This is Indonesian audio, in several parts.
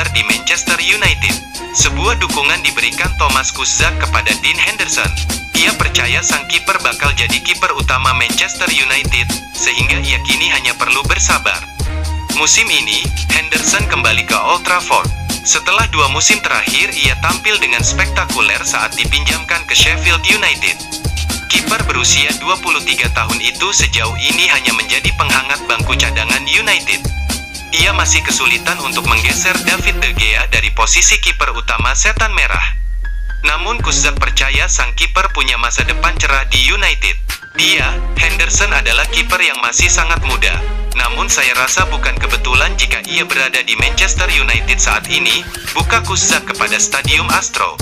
bersabar di Manchester United. Sebuah dukungan diberikan Thomas Kuszczak kepada Dean Henderson. Ia percaya sang kiper bakal jadi kiper utama Manchester United, sehingga ia kini hanya perlu bersabar. Musim ini, Henderson kembali ke Old Trafford. Setelah 2 musim terakhir, ia tampil dengan spektakuler saat dipinjamkan ke Sheffield United. Kiper berusia 23 tahun itu sejauh ini hanya menjadi penghangat bangku cadangan United. Ia masih kesulitan untuk menggeser David De Gea dari posisi kiper utama Setan Merah. Namun Kuszczak percaya sang kiper punya masa depan cerah di United. Dia, Henderson adalah kiper yang masih sangat muda. Namun saya rasa bukan kebetulan jika ia berada di Manchester United saat ini, buka Kuszczak kepada Stadium Astro.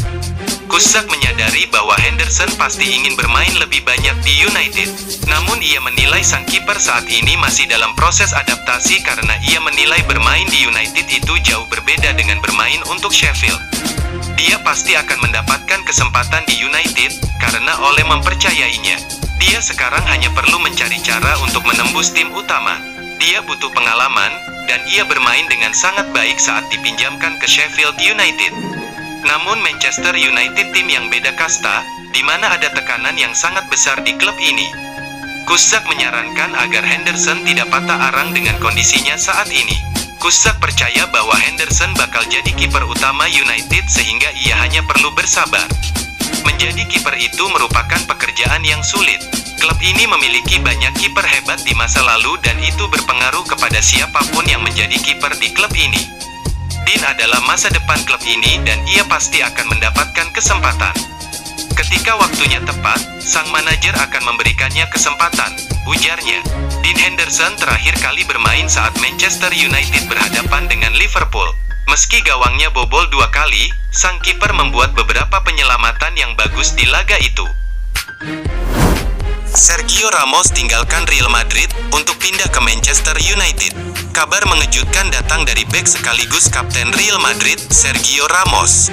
Kuszczak menyadari bahwa Henderson pasti ingin bermain lebih banyak di United. Namun ia menilai sang kiper saat ini masih dalam proses adaptasi karena ia menilai bermain di United itu jauh berbeda dengan bermain untuk Sheffield. Dia pasti akan mendapatkan kesempatan di United, karena Ole mempercayainya. Dia sekarang hanya perlu mencari cara untuk menembus tim utama. Dia butuh pengalaman, dan ia bermain dengan sangat baik saat dipinjamkan ke Sheffield United. Namun Manchester United tim yang beda kasta, di mana ada tekanan yang sangat besar di klub ini. Kuszczak menyarankan agar Henderson tidak patah arang dengan kondisinya saat ini. Kuszczak percaya bahwa Henderson bakal jadi kiper utama United sehingga ia hanya perlu bersabar. Menjadi kiper itu merupakan pekerjaan yang sulit. Klub ini memiliki banyak kiper hebat di masa lalu dan itu berpengaruh kepada siapapun yang menjadi kiper di klub ini. Dean adalah masa depan klub ini dan ia pasti akan mendapatkan kesempatan. Ketika waktunya tepat, sang manajer akan memberikannya kesempatan, ujarnya. Dean Henderson terakhir kali bermain saat Manchester United berhadapan dengan Liverpool. Meski gawangnya bobol 2 kali, sang kiper membuat beberapa penyelamatan yang bagus di laga itu. Sergio Ramos tinggalkan Real Madrid untuk pindah ke Manchester United. Kabar mengejutkan datang dari bek sekaligus kapten Real Madrid, Sergio Ramos.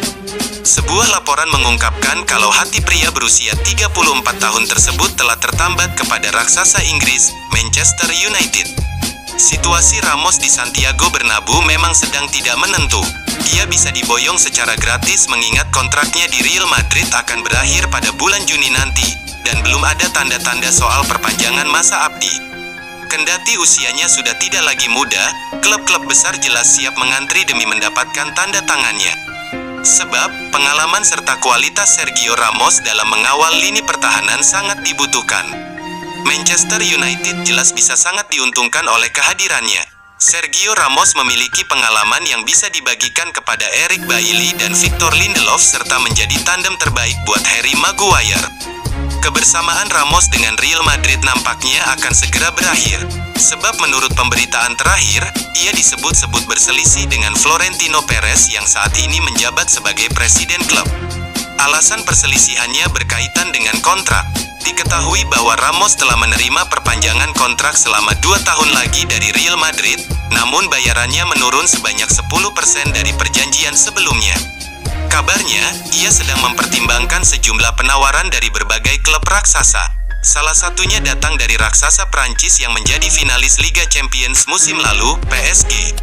Sebuah laporan mengungkapkan kalau hati pria berusia 34 tahun tersebut telah tertambat kepada raksasa Inggris, Manchester United. Situasi Ramos di Santiago Bernabeu memang sedang tidak menentu. Dia bisa diboyong secara gratis mengingat kontraknya di Real Madrid akan berakhir pada bulan Juni nanti, dan belum ada tanda-tanda soal perpanjangan masa abdi. Kendati usianya sudah tidak lagi muda, klub-klub besar jelas siap mengantri demi mendapatkan tanda tangannya. Sebab, pengalaman serta kualitas Sergio Ramos dalam mengawal lini pertahanan sangat dibutuhkan. Manchester United jelas bisa sangat diuntungkan oleh kehadirannya. Sergio Ramos memiliki pengalaman yang bisa dibagikan kepada Eric Bailly dan Victor Lindelof serta menjadi tandem terbaik buat Harry Maguire. Kebersamaan Ramos dengan Real Madrid nampaknya akan segera berakhir, sebab menurut pemberitaan terakhir, ia disebut-sebut berselisih dengan Florentino Perez yang saat ini menjabat sebagai presiden klub. Alasan perselisihannya berkaitan dengan kontrak. Diketahui bahwa Ramos telah menerima perpanjangan kontrak selama 2 tahun lagi dari Real Madrid, namun bayarannya menurun sebanyak 10% dari perjanjian sebelumnya. Kabarnya, ia sedang mempertimbangkan sejumlah penawaran dari berbagai klub raksasa. Salah satunya datang dari raksasa Prancis yang menjadi finalis Liga Champions musim lalu, PSG.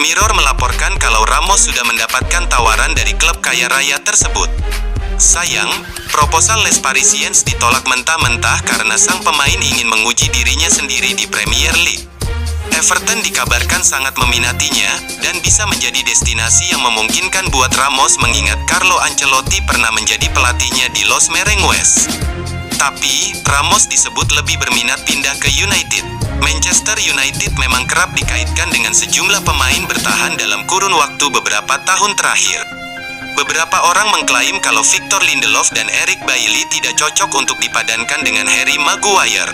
Mirror melaporkan kalau Ramos sudah mendapatkan tawaran dari klub kaya raya tersebut. Sayang, proposal Les Parisiens ditolak mentah-mentah karena sang pemain ingin menguji dirinya sendiri di Premier League. Everton dikabarkan sangat meminatinya, dan bisa menjadi destinasi yang memungkinkan buat Ramos mengingat Carlo Ancelotti pernah menjadi pelatihnya di Los Merengues. Tapi, Ramos disebut lebih berminat pindah ke United. Manchester United memang kerap dikaitkan dengan sejumlah pemain bertahan dalam kurun waktu beberapa tahun terakhir. Beberapa orang mengklaim kalau Victor Lindelof dan Eric Bailly tidak cocok untuk dipadankan dengan Harry Maguire.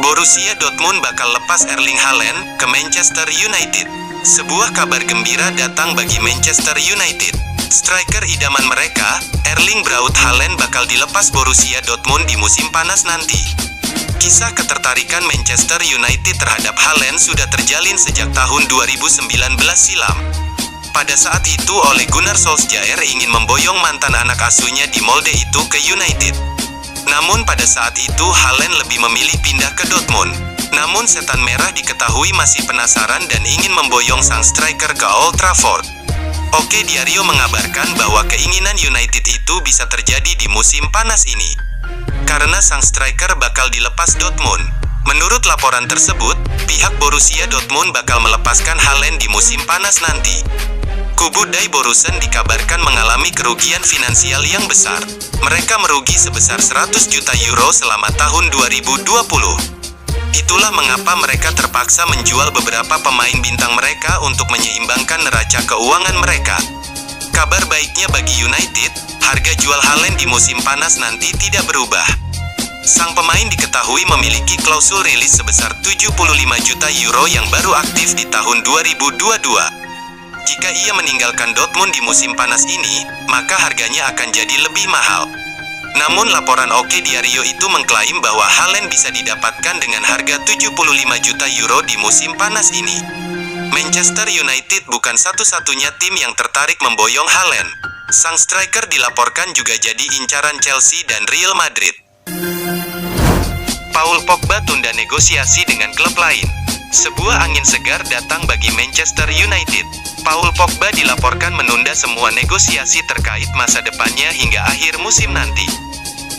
Borussia Dortmund bakal lepas Erling Haaland ke Manchester United. Sebuah kabar gembira datang bagi Manchester United. Striker idaman mereka, Erling Braut Haaland bakal dilepas Borussia Dortmund di musim panas nanti. Kisah ketertarikan Manchester United terhadap Haaland sudah terjalin sejak tahun 2019 silam. Pada saat itu Ole Gunnar Solskjaer ingin memboyong mantan anak asuhnya di Molde itu ke United. Namun pada saat itu Haaland lebih memilih pindah ke Dortmund. Namun Setan Merah diketahui masih penasaran dan ingin memboyong sang striker ke Old Trafford. Oke, Diario mengabarkan bahwa keinginan United itu bisa terjadi di musim panas ini, karena sang striker bakal dilepas Dortmund. Menurut laporan tersebut, pihak Borussia Dortmund bakal melepaskan Haaland di musim panas nanti. Kubu Die Borussen dikabarkan mengalami kerugian finansial yang besar. Mereka merugi sebesar 100 juta euro selama tahun 2020. Itulah mengapa mereka terpaksa menjual beberapa pemain bintang mereka untuk menyeimbangkan neraca keuangan mereka. Kabar baiknya bagi United, harga jual Haaland di musim panas nanti tidak berubah. Sang pemain diketahui memiliki klausul rilis sebesar 75 juta euro yang baru aktif di tahun 2022. Jika ia meninggalkan Dortmund di musim panas ini, maka harganya akan jadi lebih mahal. Namun laporan Oke Diario itu mengklaim bahwa Haaland bisa didapatkan dengan harga 75 juta euro di musim panas ini. Manchester United bukan satu-satunya tim yang tertarik memboyong Haaland. Sang striker dilaporkan juga jadi incaran Chelsea dan Real Madrid. Paul Pogba tunda negosiasi dengan klub lain. Sebuah angin segar datang bagi Manchester United. Paul Pogba dilaporkan menunda semua negosiasi terkait masa depannya hingga akhir musim nanti.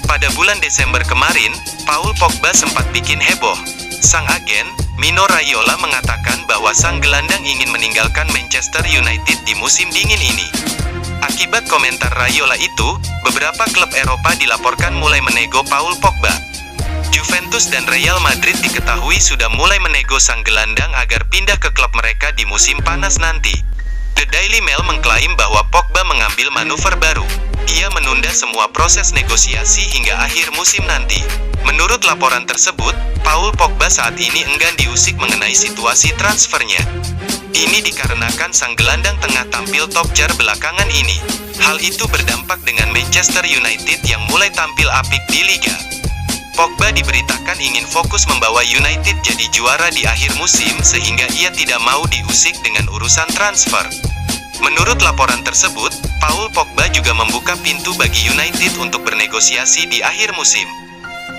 Pada bulan Desember kemarin, Paul Pogba sempat bikin heboh. Sang agen, Mino Raiola, mengatakan bahwa sang gelandang ingin meninggalkan Manchester United di musim dingin ini. Akibat komentar Raiola itu, beberapa klub Eropa dilaporkan mulai menego Paul Pogba. Juventus dan Real Madrid diketahui sudah mulai menego sang gelandang agar pindah ke klub mereka di musim panas nanti. The Daily Mail mengklaim bahwa Pogba mengambil manuver baru. Ia menunda semua proses negosiasi hingga akhir musim nanti. Menurut laporan tersebut, Paul Pogba saat ini enggan diusik mengenai situasi transfernya. Ini dikarenakan sang gelandang tengah tampil top jar belakangan ini. Hal itu berdampak dengan Manchester United yang mulai tampil apik di Liga. Pogba diberitakan ingin fokus membawa United jadi juara di akhir musim sehingga ia tidak mau diusik dengan urusan transfer. Menurut laporan tersebut, Paul Pogba juga membuka pintu bagi United untuk bernegosiasi di akhir musim.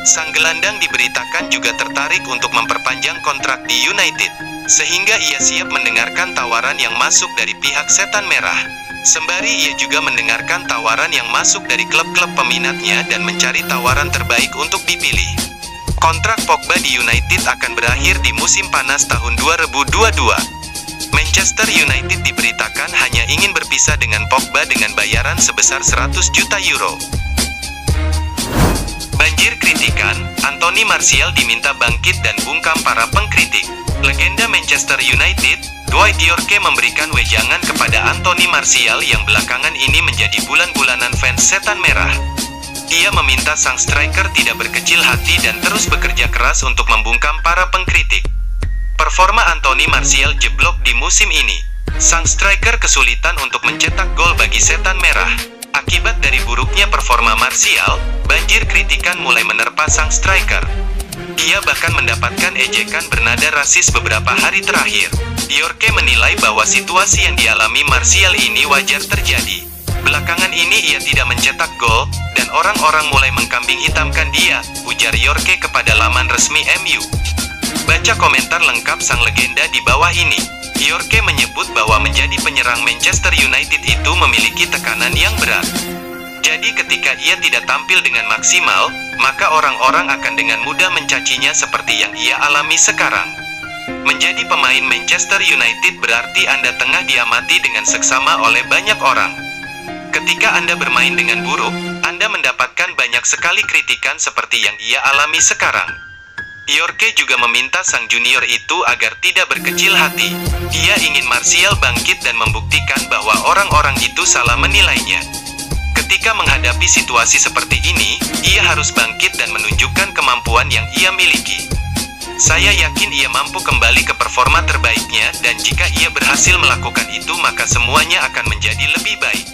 Sang gelandang diberitakan juga tertarik untuk memperpanjang kontrak di United, sehingga ia siap mendengarkan tawaran yang masuk dari pihak Setan Merah. Sembari ia juga mendengarkan tawaran yang masuk dari klub-klub peminatnya dan mencari tawaran terbaik untuk dipilih. Kontrak Pogba di United akan berakhir di musim panas tahun 2022. Manchester United diberitakan hanya ingin berpisah dengan Pogba dengan bayaran sebesar 100 juta euro. Banjir kritikan, Anthony Martial diminta bangkit dan bungkam para pengkritik. Legenda Manchester United, Dwight Yorke, memberikan wejangan kepada Anthony Martial yang belakangan ini menjadi bulan-bulanan fans Setan Merah. Ia meminta sang striker tidak berkecil hati dan terus bekerja keras untuk membungkam para pengkritik. Performa Anthony Martial jeblok di musim ini. Sang striker kesulitan untuk mencetak gol bagi Setan Merah. Akibat dari buruknya performa Martial, banjir kritikan mulai menerpa sang striker. Ia bahkan mendapatkan ejekan bernada rasis beberapa hari terakhir. Yorke menilai bahwa situasi yang dialami Martial ini wajar terjadi. Belakangan ini ia tidak mencetak gol, dan orang-orang mulai mengkambing hitamkan dia, ujar Yorke kepada laman resmi MU. Baca komentar lengkap sang legenda di bawah ini. Yorke menyebut bahwa menjadi penyerang Manchester United itu memiliki tekanan yang berat. Jadi ketika ia tidak tampil dengan maksimal, maka orang-orang akan dengan mudah mencacinya seperti yang ia alami sekarang. Menjadi pemain Manchester United berarti Anda tengah diamati dengan seksama oleh banyak orang. Ketika Anda bermain dengan buruk, Anda mendapatkan banyak sekali kritikan seperti yang ia alami sekarang. Yorke juga meminta sang junior itu agar tidak berkecil hati. Ia ingin Martial bangkit dan membuktikan bahwa orang-orang itu salah menilainya. Ketika menghadapi situasi seperti ini, ia harus bangkit dan menunjukkan kemampuan yang ia miliki. Saya yakin ia mampu kembali ke performa terbaiknya, dan jika ia berhasil melakukan itu maka semuanya akan menjadi lebih baik.